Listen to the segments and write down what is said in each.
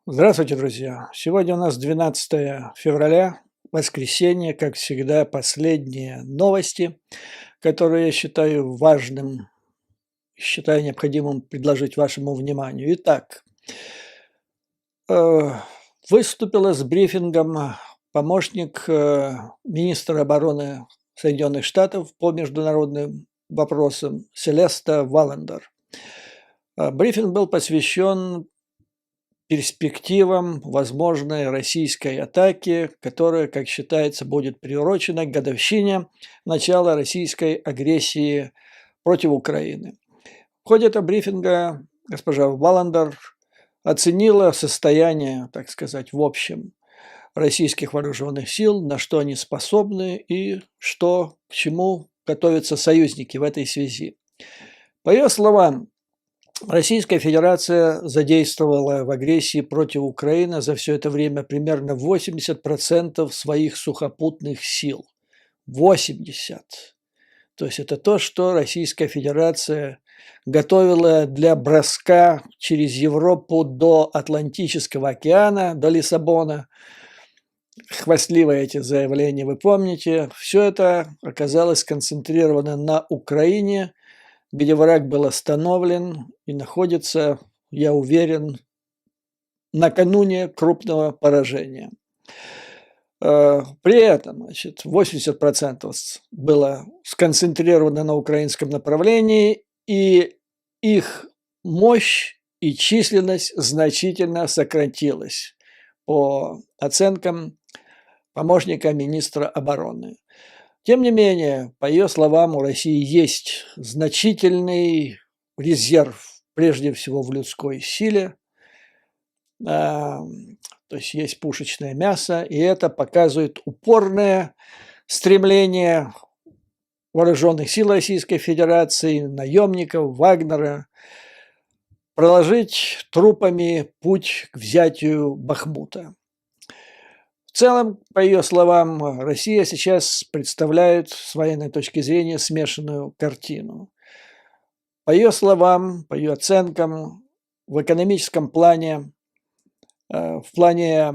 Здравствуйте, друзья! Сегодня у нас 12 февраля, воскресенье, как всегда, последние новости, которые я считаю важным, считаю необходимым предложить вашему вниманию. Итак, э, выступила с брифингом помощник министра обороны Соединенных Штатов по международным вопросам Селеста Валандер. Брифинг был посвящен перспективам возможной российской атаки, которая, как считается, будет приурочена к годовщине начала российской агрессии против Украины. В ходе этого брифинга госпожа Валандер оценила состояние, так сказать, в общем, российских вооруженных сил, на что они способны и что, к чему готовятся союзники в этой связи. По ее словам, Российская Федерация задействовала в агрессии против Украины за все это время примерно 80% своих сухопутных сил. 80%. То есть это то, что Российская Федерация готовила для броска через Европу до Атлантического океана, до Лиссабона. Хвастливые эти заявления, вы помните. Все это оказалось сконцентрировано на Украине, где враг был остановлен и находится, я уверен, накануне крупного поражения. При этом, значит, 80% было сконцентрировано на украинском направлении, и их мощь и численность значительно сократилась, по оценкам помощника министра обороны. Тем не менее, по ее словам, у России есть значительный резерв, прежде всего в людской силе, то есть пушечное мясо, и это показывает упорное стремление вооруженных сил Российской Федерации, наемников, Вагнера, проложить трупами путь к взятию Бахмута. В целом, по ее словам, Россия сейчас представляет с военной точки зрения смешанную картину. По ее словам, по ее оценкам, в экономическом плане, в плане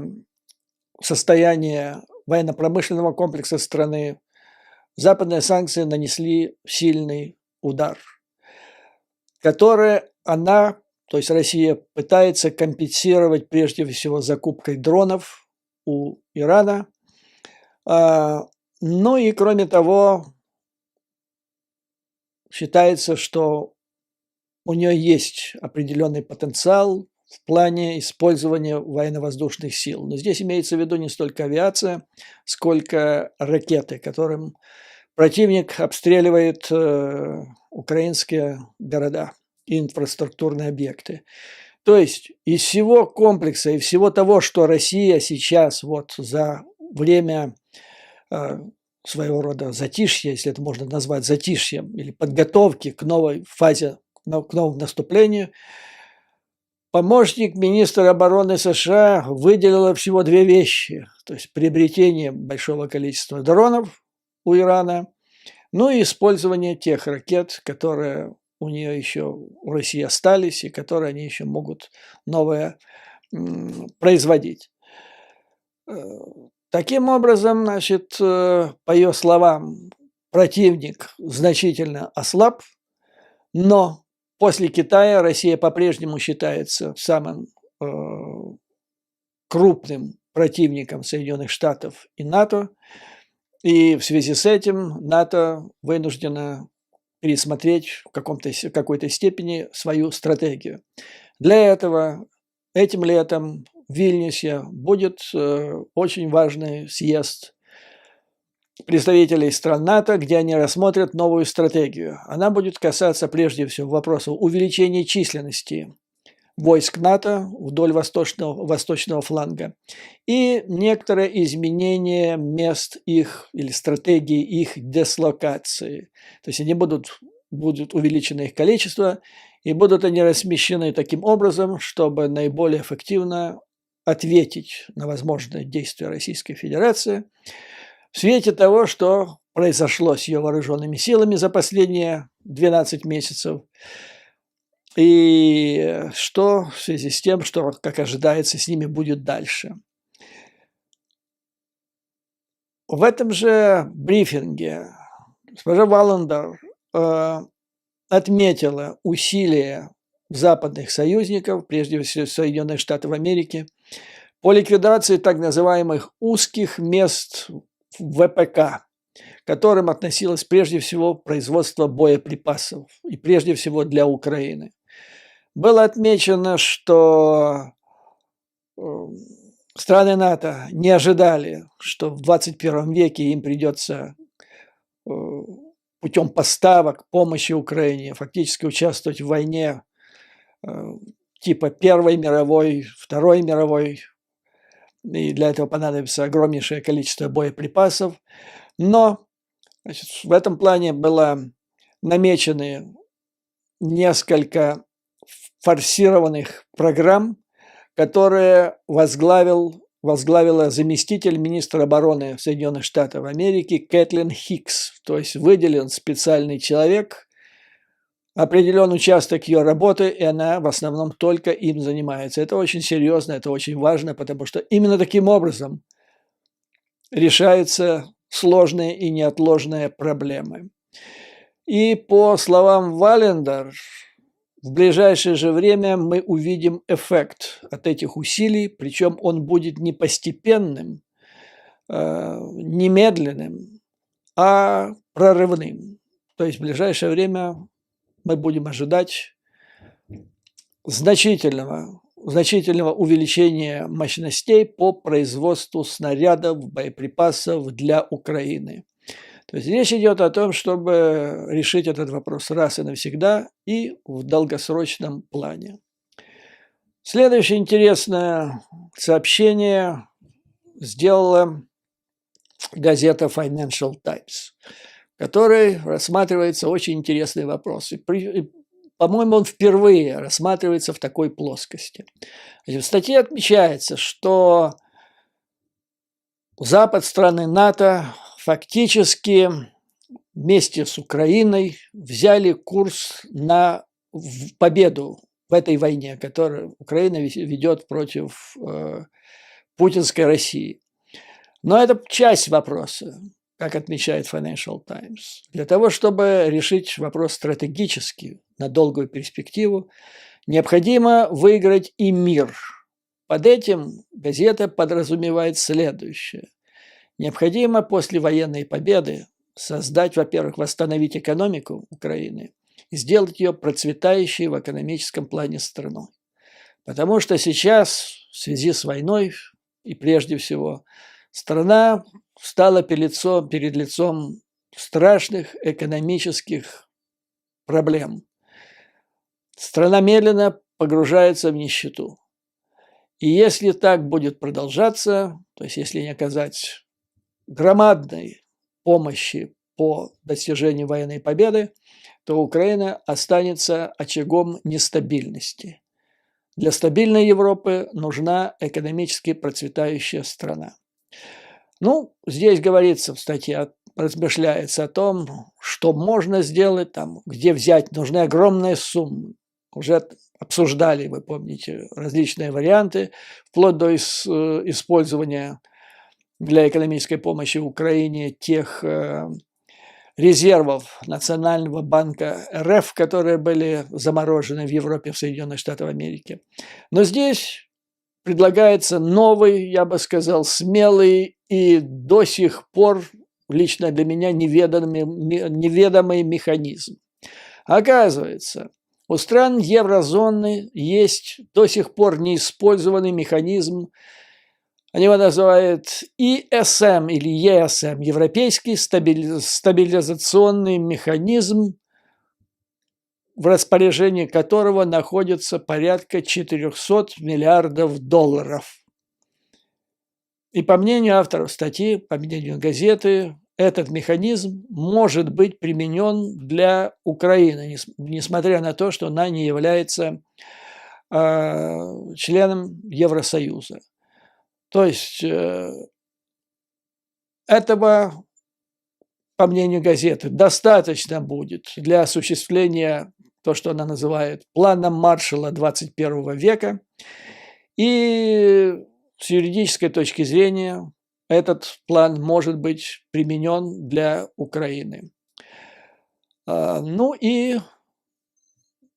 состояния военно-промышленного комплекса страны, западные санкции нанесли сильный удар, который она, то есть Россия, пытается компенсировать прежде всего закупкой дронов у Ирана. Ну и кроме того, считается, что у нее есть определенный потенциал в плане использования военно-воздушных сил. Но здесь имеется в виду не столько авиация, сколько ракеты, которым противник обстреливает украинские города и инфраструктурные объекты. То есть из всего комплекса и всего того, что Россия сейчас вот за время своего рода затишья, если это можно назвать затишьем, или подготовки к новой фазе, к новому наступлению, помощник министра обороны США выделила всего две вещи. То есть приобретение большого количества дронов у Ирана, ну и использование тех ракет, которые у нее еще, у России остались, и которые они еще могут новые производить. Таким образом, значит, по ее словам, противник значительно ослаб, но после Китая Россия по-прежнему считается самым крупным противником Соединенных Штатов и НАТО, и в связи с этим НАТО вынуждено пересмотреть в какой-то степени свою стратегию. Для этого этим летом в Вильнюсе будет очень важный съезд представителей стран НАТО, где они рассмотрят новую стратегию. Она будет касаться прежде всего вопросов увеличения численности войск НАТО вдоль восточного фланга и некоторые изменения мест их или стратегии их дислокации. То есть они будет увеличено их количество, и будут они размещены таким образом, чтобы наиболее эффективно ответить на возможные действия Российской Федерации в свете того, что произошло с ее вооруженными силами за последние 12 месяцев. и что в связи с тем, что, как ожидается, с ними будет дальше. В этом же брифинге госпожа Валандер отметила усилия западных союзников, прежде всего Соединенных Штатов Америки, по ликвидации так называемых узких мест в ВПК, к которым относилось прежде всего производство боеприпасов, и прежде всего для Украины. Было отмечено, что страны НАТО не ожидали, что в 21 веке им придется путем поставок помощи Украине фактически участвовать в войне типа Первой мировой, Второй мировой, и для этого понадобится огромнейшее количество боеприпасов. Но, значит, в этом плане было намечены несколько форсированных программ, которые возглавила заместитель министра обороны Соединенных Штатов Америки Кэтлин Хикс. То есть выделен специальный человек, определен участок ее работы, и она в основном только им занимается. Это очень серьезно, это очень важно, потому что именно таким образом решаются сложные и неотложные проблемы. И по словам Валендер, в ближайшее же время мы увидим эффект от этих усилий, причем он будет не постепенным, не медленным, а прорывным. То есть в ближайшее время мы будем ожидать значительного увеличения мощностей по производству снарядов, боеприпасов для Украины. То есть речь идет о том, чтобы решить этот вопрос раз и навсегда и в долгосрочном плане. Следующее интересное сообщение сделала газета Financial Times, в которой рассматривается очень интересный вопрос. И, по-моему, он впервые рассматривается в такой плоскости. В статье отмечается, что Запад, страны НАТО фактически вместе с Украиной взяли курс на победу в этой войне, которую Украина ведет против путинской России. Но это часть вопроса, как отмечает Financial Times. Для того, чтобы решить вопрос стратегически на долгую перспективу, необходимо выиграть и мир. Под этим газета подразумевает следующее. Необходимо после военной победы создать, во-первых, восстановить экономику Украины и сделать ее процветающей в экономическом плане страной. Потому что сейчас, в связи с войной, и прежде всего, страна стала перед лицом страшных экономических проблем. Страна медленно погружается в нищету. И если так будет продолжаться, то есть если не оказать громадной помощи по достижению военной победы, то Украина останется очагом нестабильности. Для стабильной Европы нужна экономически процветающая страна. Ну, здесь говорится в статье, размышляется о том, что можно сделать, там, где взять, нужны огромные суммы. Уже обсуждали, вы помните, различные варианты, вплоть до использования для экономической помощи Украине тех резервов Национального банка РФ, которые были заморожены в Европе, в Соединенных Штатах Америки. Но здесь предлагается новый, я бы сказал, смелый и до сих пор лично для меня неведомый механизм. Оказывается, у стран еврозоны есть до сих пор неиспользованный механизм, они его называют ESM или ESM, Европейский стабилизационный механизм, в распоряжении которого находится порядка 400 миллиардов долларов. И по мнению авторов статьи, по мнению газеты, этот механизм может быть применен для Украины, несмотря на то, что она не является членом Евросоюза. То есть этого, по мнению газеты, достаточно будет для осуществления то, что она называет планом Маршалла 21 века. И с юридической точки зрения этот план может быть применен для Украины. Ну и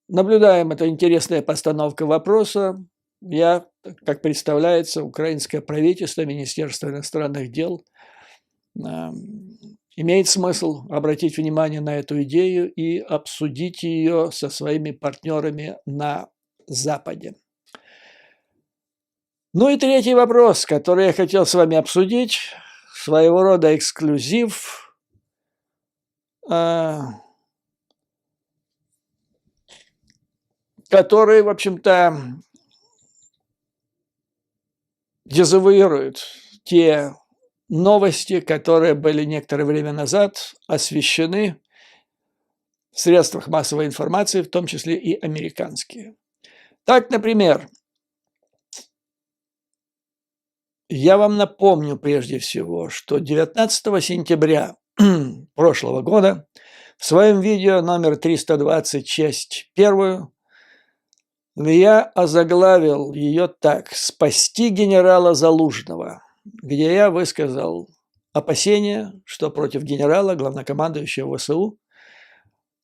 наблюдаем, это интересная постановка вопроса. Как представляется, украинское правительство, Министерство иностранных дел имеет смысл обратить внимание на эту идею и обсудить ее со своими партнерами на Западе. Ну и третий вопрос, который я хотел с вами обсудить, своего рода эксклюзив, который, в общем-то, дезавуирует те новости, которые были некоторое время назад освещены в средствах массовой информации, в том числе и американские. Так, например, я вам напомню прежде всего, что 19 сентября прошлого года в своем видео номер 320, часть 1, я озаглавил ее так: «Спасти генерала Залужного», где я высказал опасения, что против генерала, главнокомандующего ВСУ,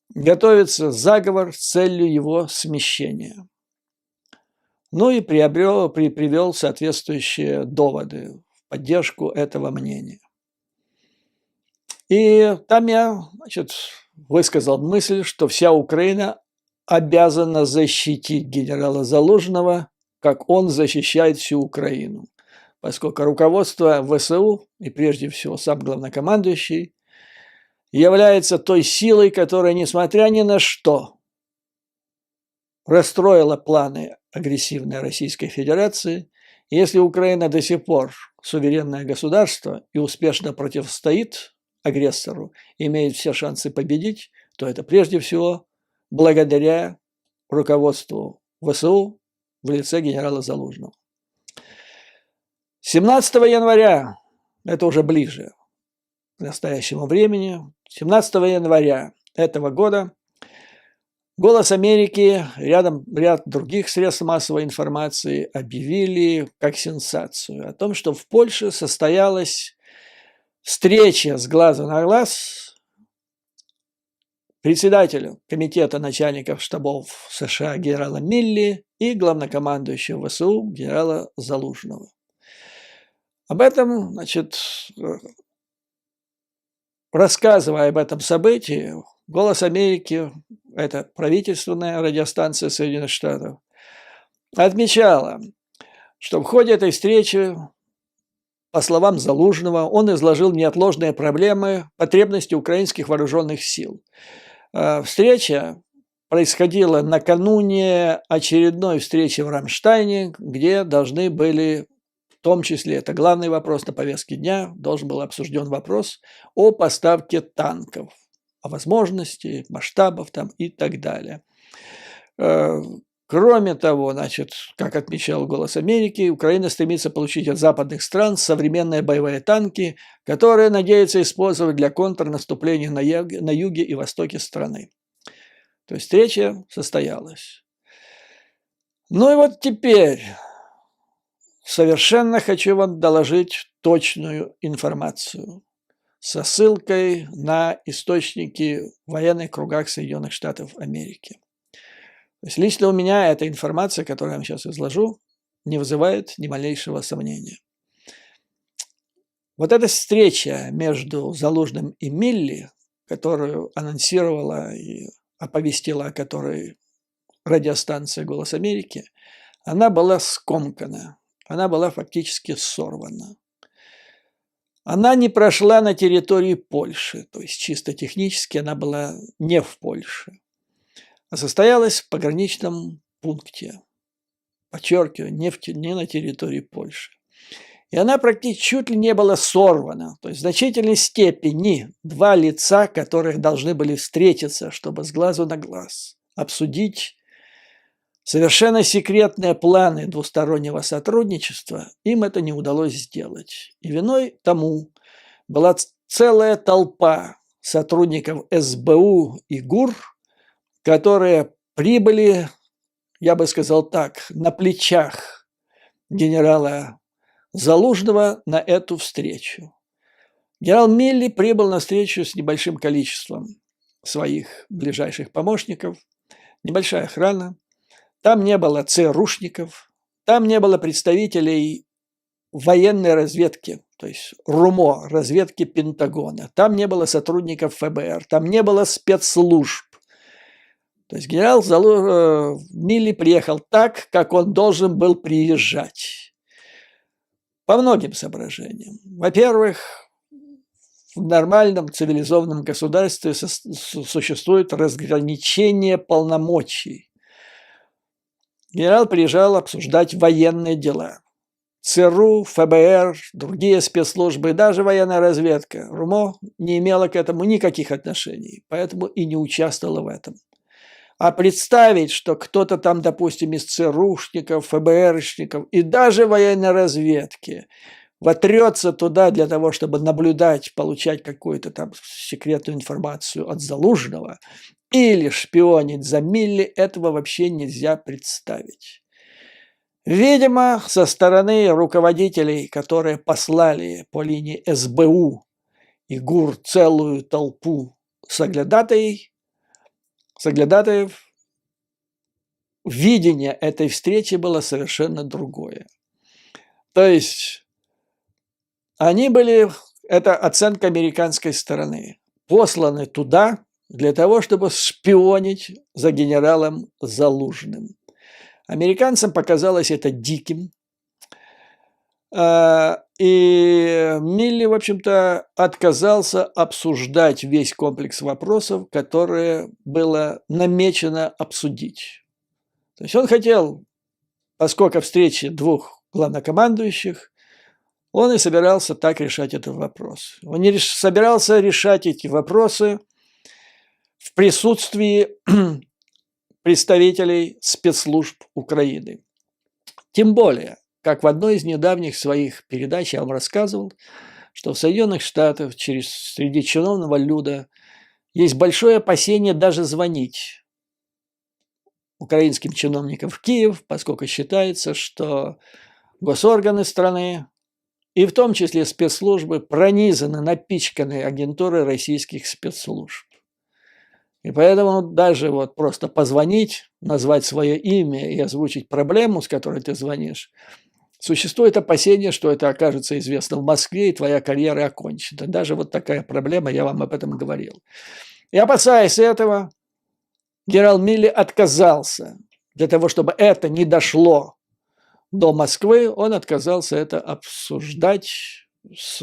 готовится заговор с целью его смещения. Ну и привел соответствующие доводы в поддержку этого мнения. И там я, высказал мысль, что вся Украина обязана защитить генерала Залужного, как он защищает всю Украину, поскольку руководство ВСУ, и прежде всего сам главнокомандующий, является той силой, которая, несмотря ни на что, расстроила планы агрессивной Российской Федерации. Если Украина до сих пор суверенное государство и успешно противостоит агрессору, имеет все шансы победить, то это прежде всего благодаря руководству ВСУ в лице генерала Залужного. 17 января, это уже ближе к настоящему времени, 17 января этого года «Голос Америки», ряд других средств массовой информации объявили как сенсацию о том, что в Польше состоялась встреча с глазу на глаз председателя комитета начальников штабов США генерала Милли и главнокомандующего ВСУ генерала Залужного. Об этом, рассказывая об этом событии, «Голос Америки», это правительственная радиостанция Соединенных Штатов, отмечала, что в ходе этой встречи, по словам Залужного, он изложил неотложные проблемы, потребности украинских вооруженных сил. Встреча происходила накануне очередной встречи в Рамштайне, где должны были, в том числе, это главный вопрос на повестке дня, должен был обсужден вопрос о поставке танков, о возможности, масштабов там и так далее. Кроме того, как отмечал «Голос Америки», Украина стремится получить от западных стран современные боевые танки, которые надеется использовать для контрнаступления на юге и востоке страны. То есть встреча состоялась. Ну и вот теперь совершенно хочу вам доложить точную информацию со ссылкой на источники в военных кругах Соединенных Штатов Америки. То есть лично у меня эта информация, которую я вам сейчас изложу, не вызывает ни малейшего сомнения. Вот эта встреча между Залужным и Милли, которую анонсировала и оповестила о которой радиостанция «Голос Америки», она была скомкана, она была фактически сорвана. Она не прошла на территории Польши, то есть чисто технически она была не в Польше, а состоялась в пограничном пункте, подчеркиваю, не на территории Польши. И она практически чуть ли не была сорвана, то есть в значительной степени два лица, которые должны были встретиться, чтобы с глазу на глаз обсудить совершенно секретные планы двустороннего сотрудничества, им это не удалось сделать. И виной тому была целая толпа сотрудников СБУ и ГУР, которые прибыли, я бы сказал так, на плечах генерала Залужного на эту встречу. Генерал Милли прибыл на встречу с небольшим количеством своих ближайших помощников, небольшая охрана. Там не было ЦРУшников, там не было представителей военной разведки, то есть РУМО, разведки Пентагона. Там не было сотрудников ФБР, там не было спецслужб. То есть генерал Милли приехал так, как он должен был приезжать. По многим соображениям. Во-первых, в нормальном цивилизованном государстве существует разграничение полномочий. Генерал приезжал обсуждать военные дела. ЦРУ, ФБР, другие спецслужбы, даже военная разведка, РУМО не имела к этому никаких отношений, поэтому и не участвовала в этом. А представить, что кто-то там, допустим, из ЦРУшников, ФБРшников и даже военной разведки вотрется туда для того, чтобы наблюдать, получать какую-то там секретную информацию от Залужного или шпионить за Милли, этого вообще нельзя представить. Видимо, со стороны руководителей, которые послали по линии СБУ и ГУР целую толпу соглядатаев, видение этой встречи было совершенно другое. То есть они были, это оценка американской стороны, посланы туда для того, чтобы шпионить за генералом Залужным. Американцам показалось это диким. И Милли, в общем-то, отказался обсуждать весь комплекс вопросов, которые было намечено обсудить. То есть он хотел, поскольку встречи двух главнокомандующих, он и собирался так решать этот вопрос. Он не собирался решать эти вопросы в присутствии представителей спецслужб Украины. Тем более, как в одной из недавних своих передач я вам рассказывал, что в Соединенных Штатах среди чиновного люда есть большое опасение даже звонить украинским чиновникам в Киев, поскольку считается, что госорганы страны, и в том числе спецслужбы, пронизаны, напичканы агентурой российских спецслужб. И поэтому даже вот просто позвонить, назвать свое имя и озвучить проблему, с которой ты звонишь, существует опасение, что это окажется известно в Москве, и твоя карьера окончена. Даже вот такая проблема, я вам об этом говорил. И опасаясь этого, генерал Милли отказался. Для того, чтобы это не дошло до Москвы, он отказался это обсуждать с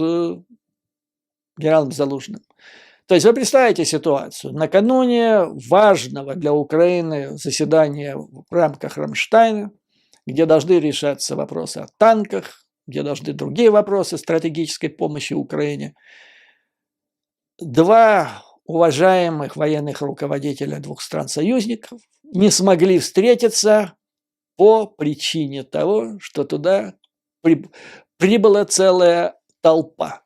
генералом Залужным. То есть вы представляете ситуацию. Накануне важного для Украины заседания в рамках Рамштайна, где должны решаться вопросы о танках, где должны другие вопросы стратегической помощи Украине, два уважаемых военных руководителя двух стран-союзников не смогли встретиться по причине того, что туда прибыла целая толпа.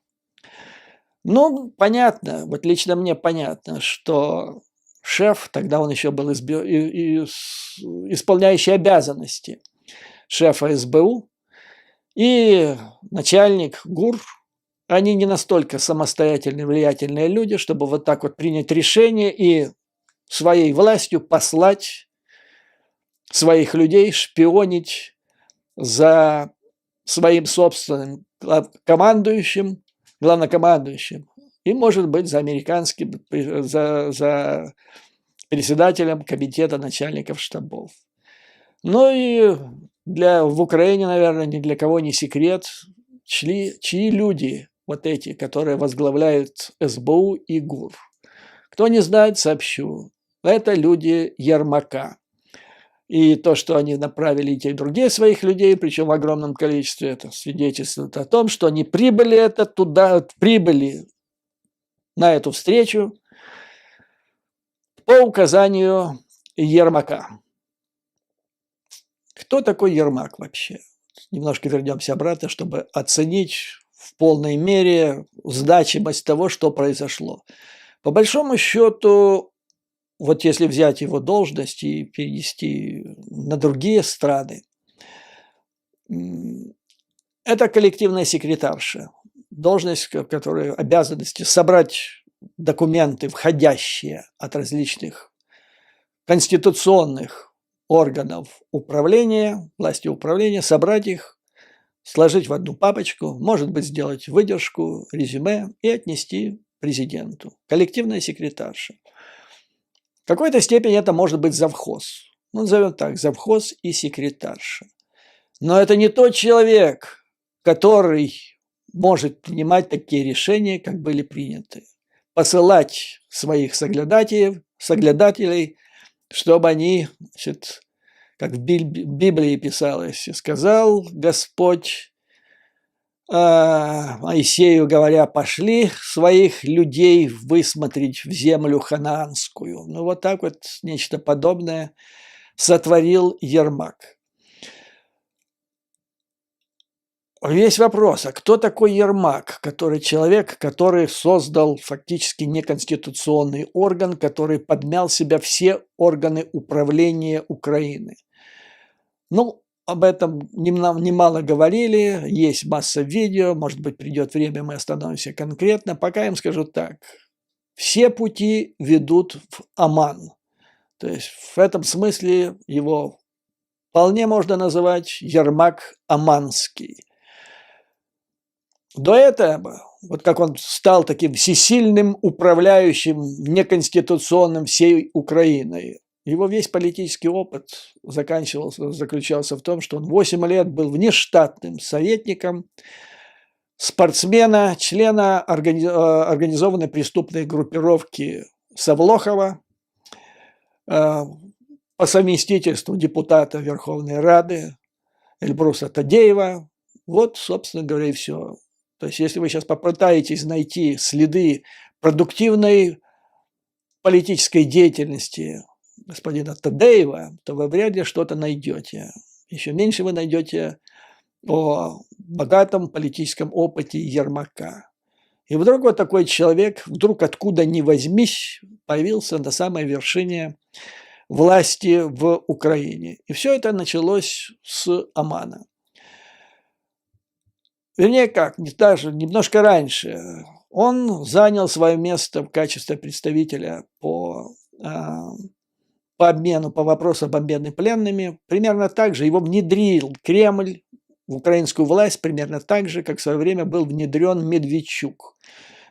Ну, понятно, вот лично мне понятно, что шеф, тогда он еще был исполняющий обязанности шефа СБУ, и начальник ГУР, они не настолько самостоятельные, влиятельные люди, чтобы вот так вот принять решение и своей властью послать своих людей шпионить за своим собственным главнокомандующим и, может быть, за американским, за председателем комитета начальников штабов. Ну и в Украине, наверное, ни для кого не секрет, чьи люди вот эти, которые возглавляют СБУ и ГУР. Кто не знает, сообщу. Это люди Ермака. И то, что они направили и те, и другие своих людей, причем в огромном количестве, это свидетельствует о том, что они прибыли на эту встречу по указанию Ермака. Кто такой Ермак вообще? Немножко вернемся обратно, чтобы оценить в полной мере значимость того, что произошло. По большому счету, вот если взять его должность и перенести на другие страны, это коллективная секретарша. Должность, которая обязанности собрать документы, входящие от различных конституционных органов управления, власти управления, собрать их, сложить в одну папочку, может быть, сделать выдержку, резюме и отнести президенту. Коллективная секретарша. В какой-то степени это может быть завхоз. Ну, назовем так, завхоз и секретарша. Но это не тот человек, который может принимать такие решения, как были приняты. Посылать своих соглядателей, чтобы они, значит, как в Библии писалось, сказал Господь Моисею, говоря, пошли своих людей высмотреть в землю ханаанскую. Ну вот так вот нечто подобное сотворил Ермак. Весь вопрос, а кто такой Ермак, человек, который создал фактически неконституционный орган, который подмял в себя все органы управления Украины? Ну, об этом немало говорили, есть масса видео, может быть, придет время, мы остановимся конкретно. Пока я им скажу так, все пути ведут в Аман. То есть в этом смысле его вполне можно называть Ермак Аманский. До этого, вот как он стал таким всесильным управляющим неконституционным всей Украиной, его весь политический опыт заключался в том, что он 8 лет был внештатным советником спортсмена, члена организованной преступной группировки Савлохова, по совместительству депутата Верховной Рады Эльбруса Тадеева. Вот, собственно говоря, и все. То есть, если вы сейчас попытаетесь найти следы продуктивной политической деятельности господина Тадеева, то вы вряд ли что-то найдете. Еще меньше вы найдете о богатом политическом опыте Ермака. И вдруг вот такой человек, вдруг откуда ни возьмись, появился на самой вершине власти в Украине. И все это началось с Амана. Вернее как, даже немножко раньше. Он занял свое место в качестве представителя по обмену, по вопросу об обмене пленными. Примерно так же его внедрил Кремль в украинскую власть, примерно так же, как в свое время был внедрен Медведчук.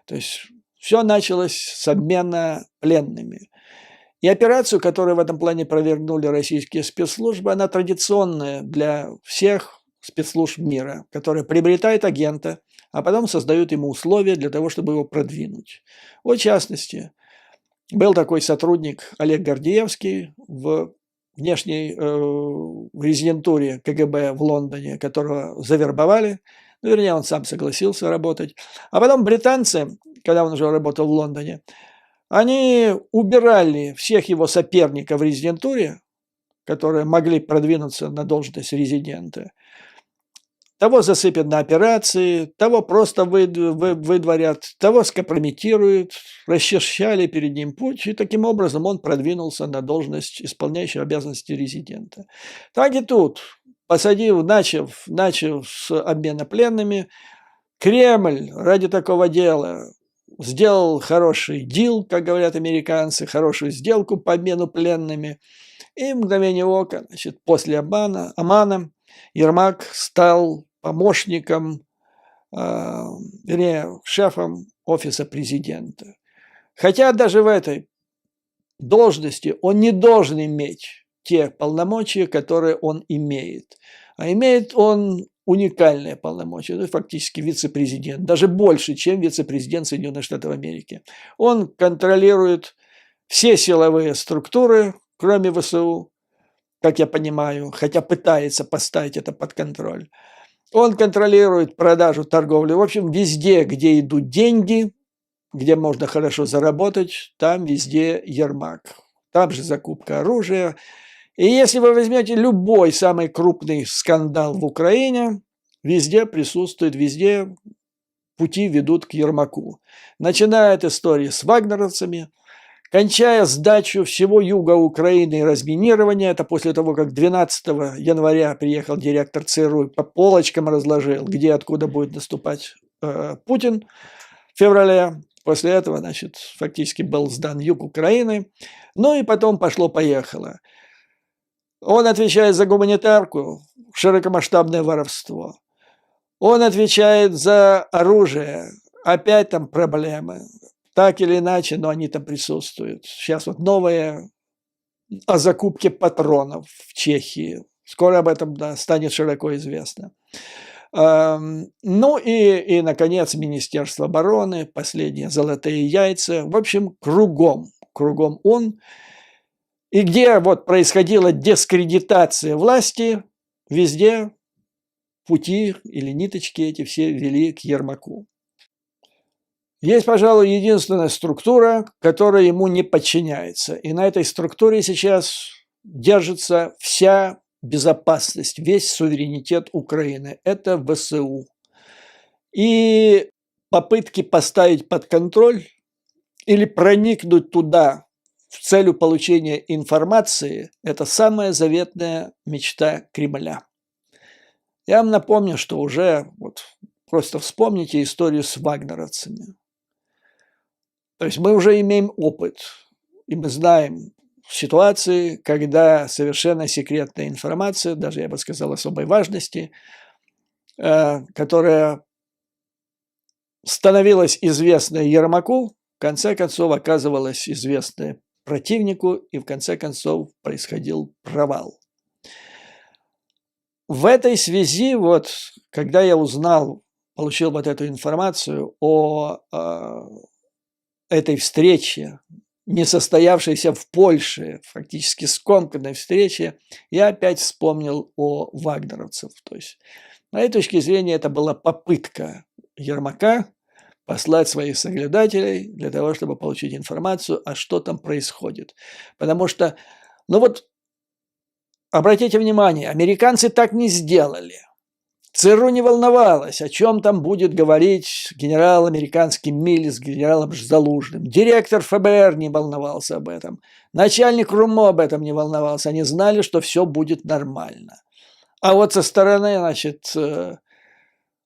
То есть все началось с обмена пленными. И операцию, которую в этом плане провернули российские спецслужбы, она традиционная для всех спецслужб мира, которые приобретают агента, а потом создают ему условия для того, чтобы его продвинуть. Вот, в частности, был такой сотрудник Олег Гордеевский в внешней резидентуре КГБ в Лондоне, которого завербовали, ну, вернее, он сам согласился работать. А потом британцы, когда он уже работал в Лондоне, они убирали всех его соперников в резидентуре, которые могли продвинуться на должность резидента. Того засыпят на операции, того просто выдворят, того скомпрометируют, расчищали перед ним путь, и таким образом он продвинулся на должность исполняющего обязанности резидента. Так и тут, начав с обмена пленными, Кремль ради такого дела сделал хороший дил, как говорят американцы, хорошую сделку по обмену пленными, и в мгновение ока, значит, после Амана Ермак стал помощником, вернее, шефом офиса президента. Хотя даже в этой должности он не должен иметь те полномочия, которые он имеет. А имеет он уникальные полномочия, это фактически вице-президент, даже больше, чем вице-президент Соединенных Штатов Америки. Он контролирует все силовые структуры, кроме ВСУ, как я понимаю, хотя пытается поставить это под контроль. Он контролирует продажу, торговлю. В общем, везде, где идут деньги, где можно хорошо заработать, там везде Ермак. Там же закупка оружия. И если вы возьмете любой самый крупный скандал в Украине, везде присутствует, везде пути ведут к Ермаку. Начиная от истории с вагнеровцами, кончая сдачу всего юга Украины и разминирование. Это после того, как 12 января приехал директор ЦРУ и по полочкам разложил, где откуда будет наступать Путин в феврале. После этого, значит, фактически был сдан юг Украины. Ну и потом пошло-поехало. Он отвечает за гуманитарку, широкомасштабное воровство. Он отвечает за оружие. Опять там проблемы. Так или иначе, но они там присутствуют. Сейчас вот новое о закупке патронов в Чехии. Скоро об этом, да, станет широко известно. Ну и, наконец, Министерство обороны, последние золотые яйца. В общем, кругом он. И где вот происходила дискредитация власти, везде пути или ниточки эти все вели к Ермаку. Есть, пожалуй, единственная структура, которая ему не подчиняется. И на этой структуре сейчас держится вся безопасность, весь суверенитет Украины. Это ВСУ. И попытки поставить под контроль или проникнуть туда в целью получения информации – это самая заветная мечта Кремля. Я вам напомню, что уже, вот просто вспомните историю с вагнеровцами. То есть мы уже имеем опыт, и мы знаем ситуации, когда совершенно секретная информация, даже я бы сказал особой важности, которая становилась известной Ермаку, в конце концов оказывалась известной противнику, и в конце концов происходил провал. В этой связи, вот, когда я получил вот эту информацию о этой встрече, не состоявшейся в Польше, фактически скомканной встрече, я опять вспомнил о вагнеровцев. То есть, с моей точки зрения, это была попытка Ермака послать своих соглядателей для того, чтобы получить информацию, а что там происходит. Потому что, ну вот, обратите внимание, американцы так не сделали. ЦРУ не волновалась, о чем там будет говорить генерал американский Миллис с генералом Залужным. Директор ФБР не волновался об этом. Начальник РУМО об этом не волновался. Они знали, что все будет нормально. А вот со стороны, значит,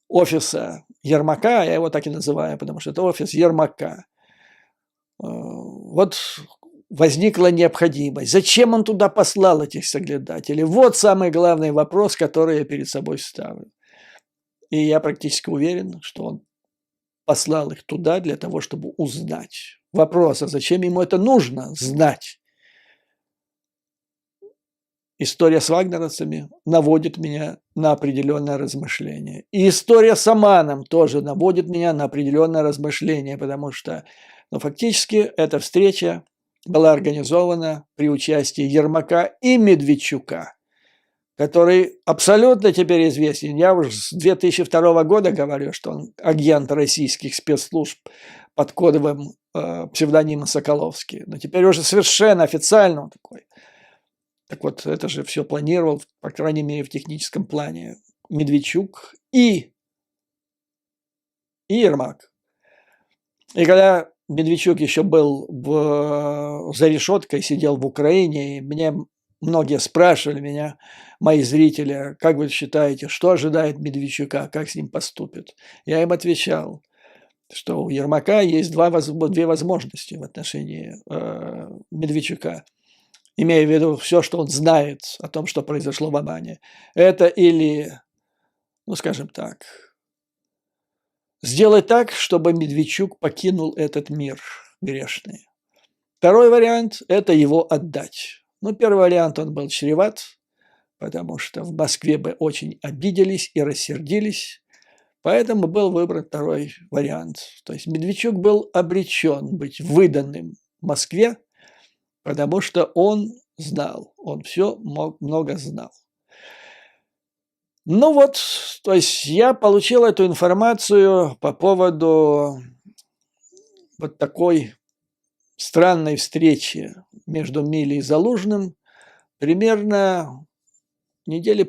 офиса Ермака, я его так и называю, потому что это офис Ермака, вот возникла необходимость. Зачем он туда послал этих соглядателей? Вот самый главный вопрос, который я перед собой ставлю. И я практически уверен, что он послал их туда для того, чтобы узнать. Вопрос, а зачем ему это нужно знать? История с вагнеровцами наводит меня на определенное размышление. И история с Оманом тоже наводит меня на определенное размышление, потому что фактически эта встреча была организована при участии Ермака и Медведчука, который абсолютно теперь известен. Я уже с 2002 года говорю, что он агент российских спецслужб под кодовым псевдонимом Соколовский. Но теперь уже совершенно официально он такой. Так вот, это же все планировал, по крайней мере, в техническом плане, Медведчук и Ермак. И когда Медведчук еще был за решеткой, сидел в Украине, и мне многие спрашивали меня, мои зрители, как вы считаете, что ожидает Медведчука, как с ним поступят? Я им отвечал, что у Ермака есть две возможности в отношении Медведчука, имея в виду все, что он знает о том, что произошло в Омане. Это или, ну скажем так, сделать так, чтобы Медведчук покинул этот мир грешный. Второй вариант – это его отдать. Ну, первый вариант, он был чреват, потому что в Москве бы очень обиделись и рассердились, поэтому был выбран второй вариант. То есть Медведчук был обречен быть выданным Москве, потому что он знал, он все много знал. Ну вот, то есть я получил эту информацию по поводу вот такой странной встречи между Милей и Залужным примерно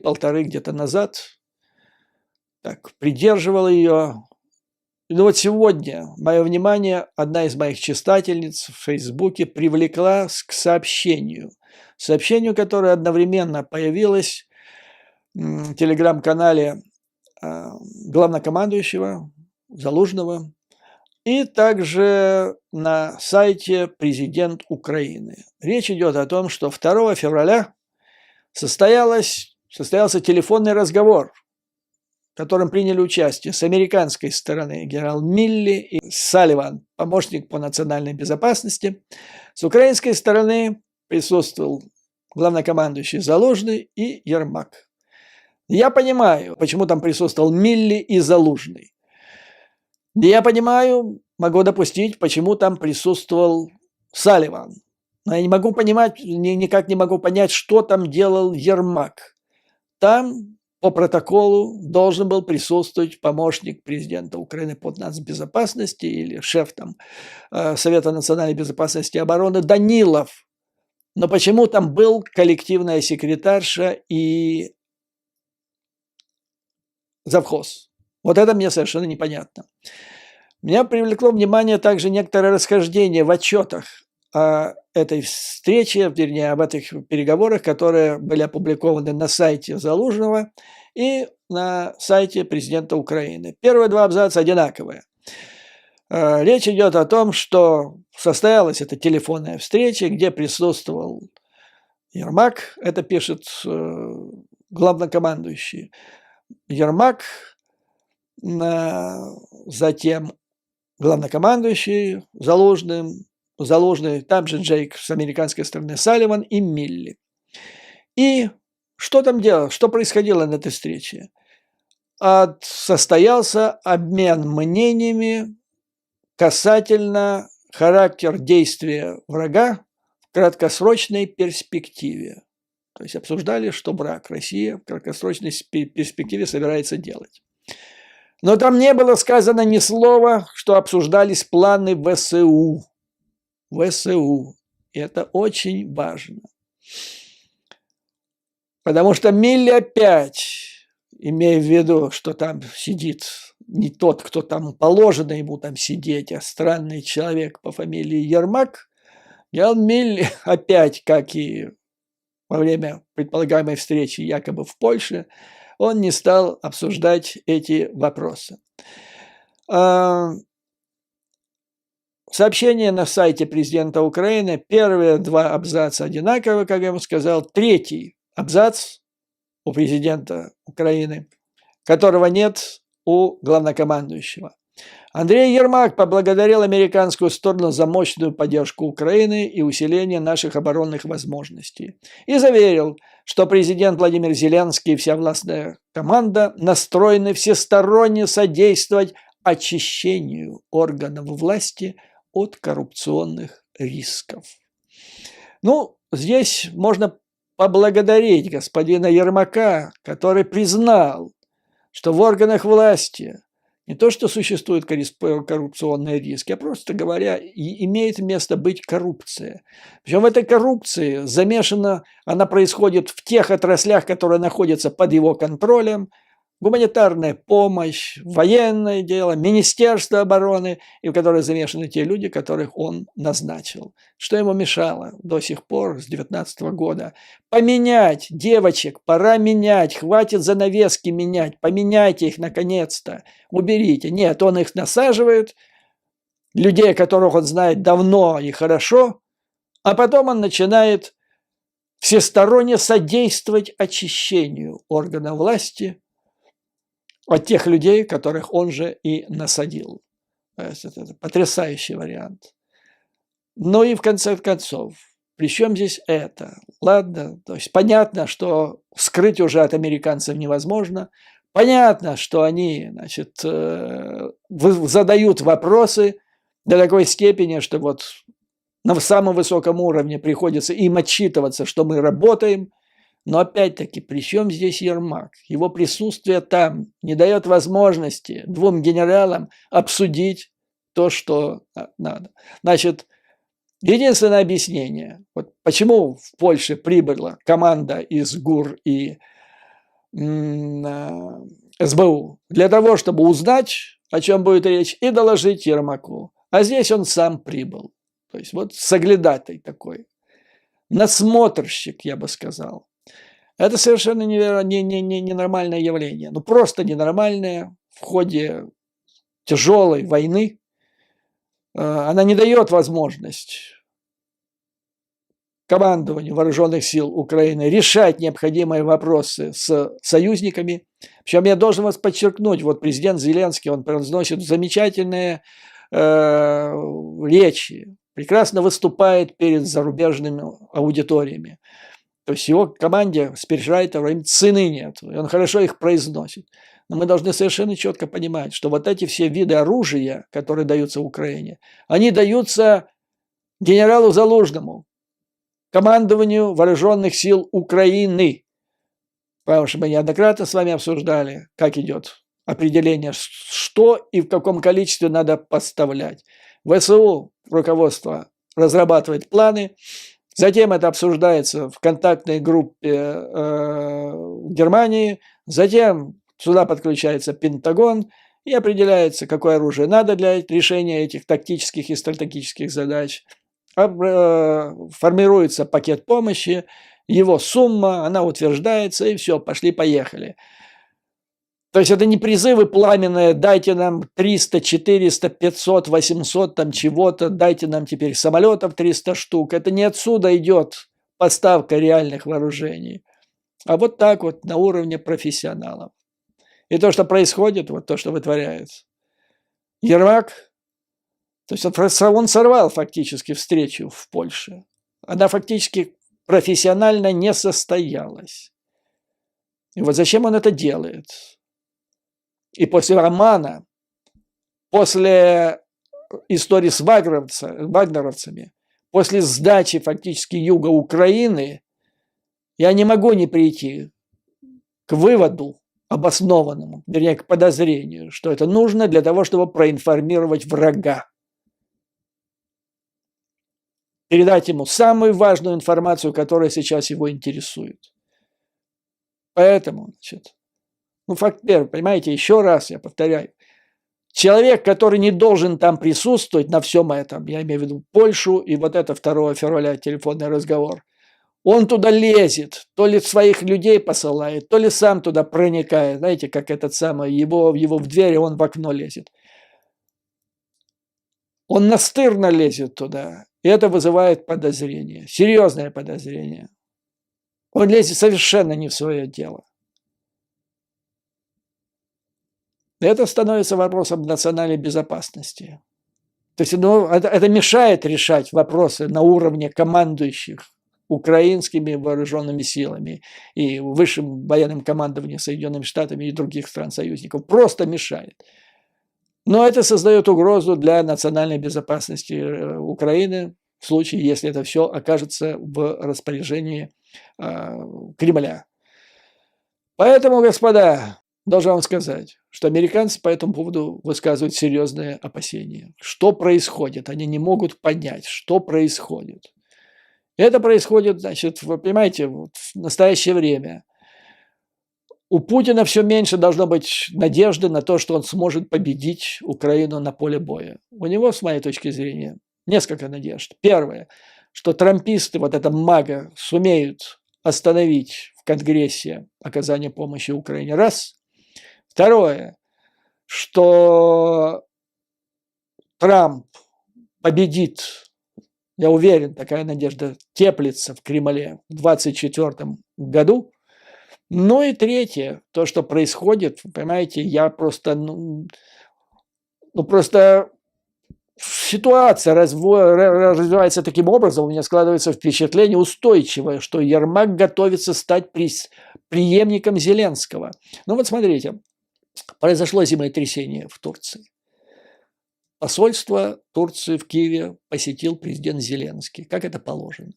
полторы недели где-то назад. Так, придерживал ее, Ну вот сегодня мое внимание одна из моих читательниц в Фейсбуке привлекла к сообщению, которое одновременно появилось в телеграм-канале главнокомандующего Залужного и также на сайте «Президент Украины». Речь идет о том, что 2 февраля состоялся телефонный разговор, в котором приняли участие с американской стороны генерал Милли и Салливан, помощник по национальной безопасности. С украинской стороны присутствовал главнокомандующий Залужный и Ермак. Я понимаю, почему там присутствовал Милли и Залужный. Я понимаю, могу допустить, почему там присутствовал Салливан. Но я никак не могу понять, что там делал Ермак. Там по протоколу должен был присутствовать помощник президента Украины по нацбезопасности или шеф Совета национальной безопасности и обороны Данилов. Но почему там был коллективная секретарша и завхоз? Вот это мне совершенно непонятно. Меня привлекло внимание также некоторое расхождение в отчетах о этой встрече, вернее, об этих переговорах, которые были опубликованы на сайте Залужного и на сайте президента Украины. Первые два абзаца одинаковые. Речь идет о том, что состоялась эта телефонная встреча, где присутствовал Ермак, это пишет главнокомандующий. Ермак, затем главнокомандующий Залужный, там же Джейк с американской стороны Салливан и Милли. И что там делалось, что происходило на этой встрече? Состоялся обмен мнениями касательно характера действия врага в краткосрочной перспективе. То есть обсуждали, что враг Россия в краткосрочной перспективе собирается делать. Но там не было сказано ни слова, что обсуждались планы ВСУ. ВСУ. И это очень важно. Потому что Милли опять, имея в виду, что там сидит не тот, кто там положено ему там сидеть, а странный человек по фамилии Ермак, Милли опять, как и во время предполагаемой встречи якобы в Польше, он не стал обсуждать эти вопросы. Сообщение на сайте президента Украины. Первые два абзаца одинаковы, как я вам сказал. Третий абзац у президента Украины, которого нет у главнокомандующего. Андрей Ермак поблагодарил американскую сторону за мощную поддержку Украины и усиление наших оборонных возможностей. И заверил, что президент Владимир Зеленский и вся властная команда настроены всесторонне содействовать очищению органов власти от коррупционных рисков. Ну, здесь можно поблагодарить господина Ермака, который признал, что в органах власти не то, что существует коррупционный риск, а просто говоря, имеет место быть коррупция. Причем в этой коррупции замешана, она происходит в тех отраслях, которые находятся под его контролем. Гуманитарная помощь, военное дело, Министерство обороны, и в которое замешаны те люди, которых он назначил. Что ему мешало до сих пор, с 2019 года? Поменять девочек, пора менять, хватит занавески менять, поменяйте их наконец-то, уберите. Нет, он их насаживает, людей, которых он знает давно и хорошо, а потом он начинает всесторонне содействовать очищению органов власти от тех людей, которых он же и насадил. Это потрясающий вариант. Ну и в конце концов, при чем здесь это? Ладно, то есть понятно, что скрыть уже от американцев невозможно. Понятно, что они, значит, задают вопросы до такой степени, что вот на самом высоком уровне приходится им отчитываться, что мы работаем. Но опять-таки, при чем здесь Ермак? Его присутствие там не дает возможности двум генералам обсудить то, что надо. Значит, единственное объяснение, вот почему в Польше прибыла команда из ГУР и СБУ, для того, чтобы узнать, о чем будет речь, и доложить Ермаку. А здесь он сам прибыл. То есть вот соглядатый такой, надсмотрщик, я бы сказал. Это совершенно ненормальное явление. Ну, просто ненормальное в ходе тяжелой войны. Она не дает возможность командованию вооруженных сил Украины решать необходимые вопросы с союзниками. Причем я должен вас подчеркнуть, вот президент Зеленский, он произносит замечательные речи, прекрасно выступает перед зарубежными аудиториями. То есть его команде спичрайтеров им цены нет, и он хорошо их произносит. Но мы должны совершенно четко понимать, что вот эти все виды оружия, которые даются Украине, они даются генералу Залужному, командованию вооруженных сил Украины. Потому что мы неоднократно с вами обсуждали, как идет определение, что и в каком количестве надо поставлять. ВСУ руководство разрабатывает планы, затем это обсуждается в контактной группе Германии, затем сюда подключается Пентагон и определяется, какое оружие надо для решения этих тактических и стратегических задач. Формируется пакет помощи, его сумма, она утверждается, и все, пошли-поехали. То есть это не призывы пламенные, дайте нам 300, 400, 500, 800 там чего-то, дайте нам теперь самолетов 300 штук. Это не отсюда идет поставка реальных вооружений, а вот так вот на уровне профессионалов. И то, что происходит, вот то, что вытворяется. Ермак, то есть он сорвал фактически встречу в Польше. Она фактически профессионально не состоялась. И вот зачем он это делает? И после романа, после истории с вагнеровцами, после сдачи фактически юга Украины, я не могу не прийти к выводу обоснованному, вернее, к подозрению, что это нужно для того, чтобы проинформировать врага. Передать ему самую важную информацию, которая сейчас его интересует. Поэтому, значит, факт первый, понимаете, еще раз я повторяю, человек, который не должен там присутствовать на всем этом, я имею в виду Польшу и вот это 2 февраля телефонный разговор, он туда лезет, то ли своих людей посылает, то ли сам туда проникает, знаете, как этот самый, его в двери, он в окно лезет. Он настырно лезет туда, и это вызывает подозрение, серьезное подозрение. Он лезет совершенно не в свое дело. Это становится вопросом национальной безопасности. То есть это мешает решать вопросы на уровне командующих украинскими вооруженными силами и высшим военным командованием Соединенными Штатами и других стран-союзников. Просто мешает. Но это создает угрозу для национальной безопасности Украины в случае, если это все окажется в распоряжении Кремля. Поэтому, господа, должен вам сказать, что американцы по этому поводу высказывают серьезные опасения. Что происходит? Они не могут понять, что происходит. Это происходит, значит, вы понимаете, в настоящее время. У Путина все меньше должно быть надежды на то, что он сможет победить Украину на поле боя. У него, с моей точки зрения, несколько надежд. Первое, что трамписты, вот эта мага, сумеют остановить в Конгрессе оказание помощи Украине. Раз. Второе, что Трамп победит, я уверен, такая надежда теплится в Кремле в 2024 году. Ну и третье, то, что происходит, понимаете, я просто, просто ситуация развивается таким образом, у меня складывается впечатление устойчивое, что Ермак готовится стать преемником Зеленского. Ну вот смотрите, произошло землетрясение в Турции. Посольство Турции в Киеве посетил президент Зеленский, как это положено.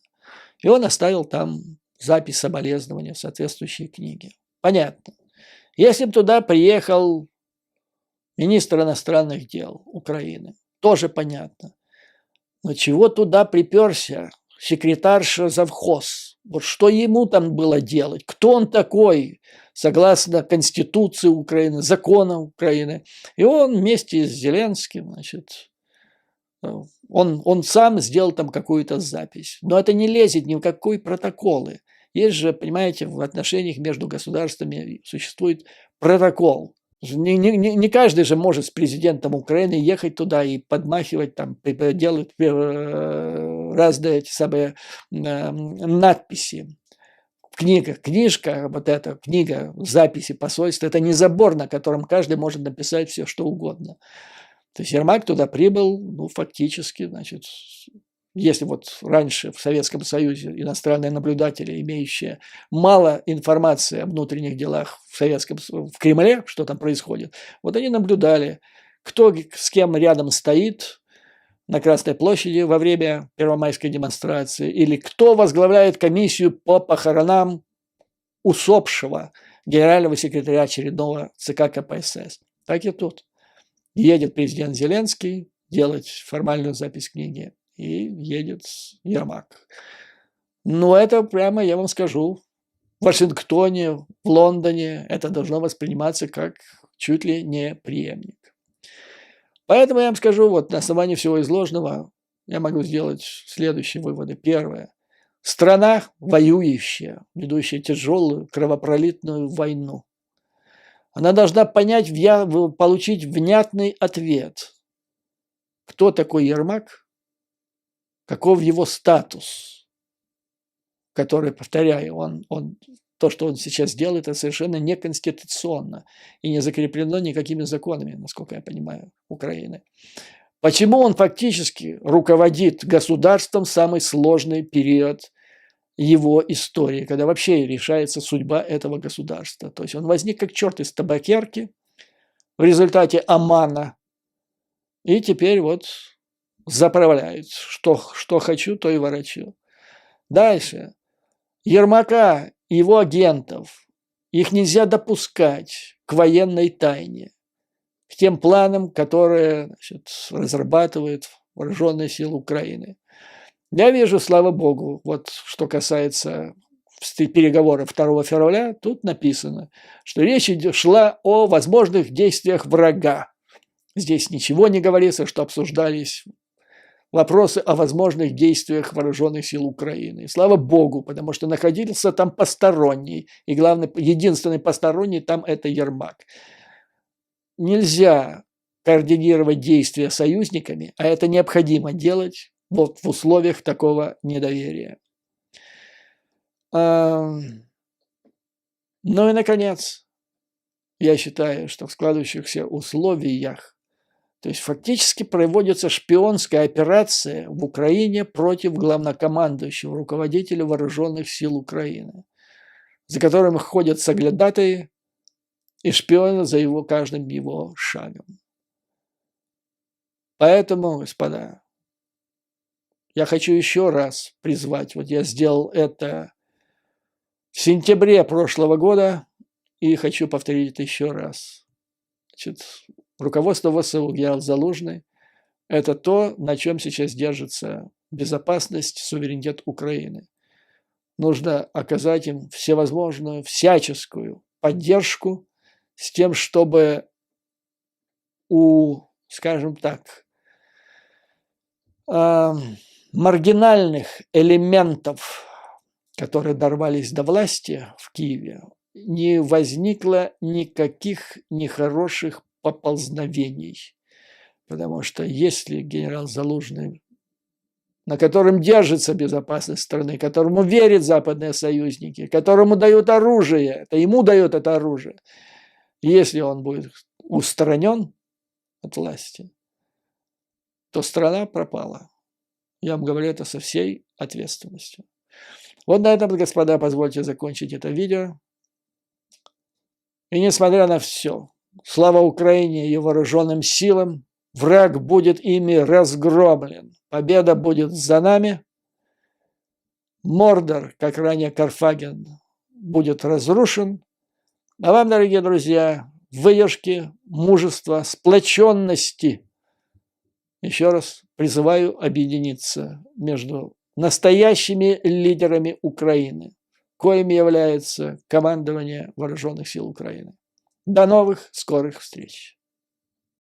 И он оставил там запись соболезнования в соответствующей книге. Понятно. Если бы туда приехал министр иностранных дел Украины, тоже понятно. Но чего туда приперся секретарша завхоз Вот что ему там было делать? Кто он такой, согласно Конституции Украины, законам Украины? И он вместе с Зеленским, значит, он сам сделал там какую-то запись. Но это не лезет ни в какие протоколы. Есть же, понимаете, в отношениях между государствами существует протокол. Не каждый же может с президентом Украины ехать туда и подмахивать, там, делать разные эти самые надписи. В книгах, книжка, вот эта книга, записи посольства, это не забор, на котором каждый может написать все, что угодно. То есть Ермак туда прибыл, ну, фактически, значит, если вот раньше в Советском Союзе иностранные наблюдатели, имеющие мало информации о внутренних делах в Кремле, что там происходит, вот они наблюдали, кто с кем рядом стоит на Красной площади во время первомайской демонстрации, или кто возглавляет комиссию по похоронам усопшего генерального секретаря очередного ЦК КПСС. Так и тут. Едет президент Зеленский делать формальную запись книги, и едет Ермак. Но это прямо, я вам скажу, в Вашингтоне, в Лондоне это должно восприниматься как чуть ли не преемник. Поэтому я вам скажу, вот на основании всего изложенного я могу сделать следующие выводы. Первое. Страна воюющая, ведущая тяжелую кровопролитную войну. Она должна понять, получить внятный ответ. Кто такой Ермак? Каков его статус? Который, повторяю, то, что он сейчас делает, это совершенно неконституционно и не закреплено никакими законами, насколько я понимаю, Украины. Почему он фактически руководит государством в самый сложный период его истории, когда вообще решается судьба этого государства? То есть он возник как черт из табакерки в результате обмана, и теперь вот заправляет. Что хочу, то и ворочу. Дальше. Ермака и его агентов, их нельзя допускать к военной тайне, к тем планам, которые, значит, разрабатывают вооруженные силы Украины. Я вижу, слава богу, вот что касается переговоров 2 февраля, тут написано, что речь шла о возможных действиях врага. Здесь ничего не говорится, что обсуждались вопросы о возможных действиях вооруженных сил Украины. И слава богу, потому что находился там посторонний. И главное, единственный посторонний там это Ермак. Нельзя координировать действия союзниками, а это необходимо делать вот в условиях такого недоверия. Ну и, наконец, я считаю, что в складывающихся условиях, то есть фактически проводится шпионская операция в Украине против главнокомандующего, руководителя вооруженных сил Украины, за которым ходят соглядатые и шпионы за каждым его шагом. Поэтому, господа, я хочу еще раз призвать, вот я сделал это в сентябре прошлого года и хочу повторить это еще раз. Значит, руководство ВСУ, генерал Залужный, это то, на чем сейчас держится безопасность, суверенитет Украины. Нужно оказать им всевозможную, всяческую поддержку с тем, чтобы скажем так, маргинальных элементов, которые дорвались до власти в Киеве, не возникло никаких нехороших поползновений. Потому что если генерал Залужный, на котором держится безопасность страны, которому верят западные союзники, которому дают оружие, это ему дают это оружие, если он будет устранен от власти, то страна пропала. Я вам говорю это со всей ответственностью. Вот на этом, господа, позвольте закончить это видео. И несмотря на все, слава Украине и ее вооруженным силам, враг будет ими разгромлен. Победа будет за нами. Мордор, как ранее Карфаген, будет разрушен. А вам, дорогие друзья, выдержки, мужества, сплоченности. Еще раз призываю объединиться между настоящими лидерами Украины, коими является командование Вооруженных сил Украины. До новых скорых встреч!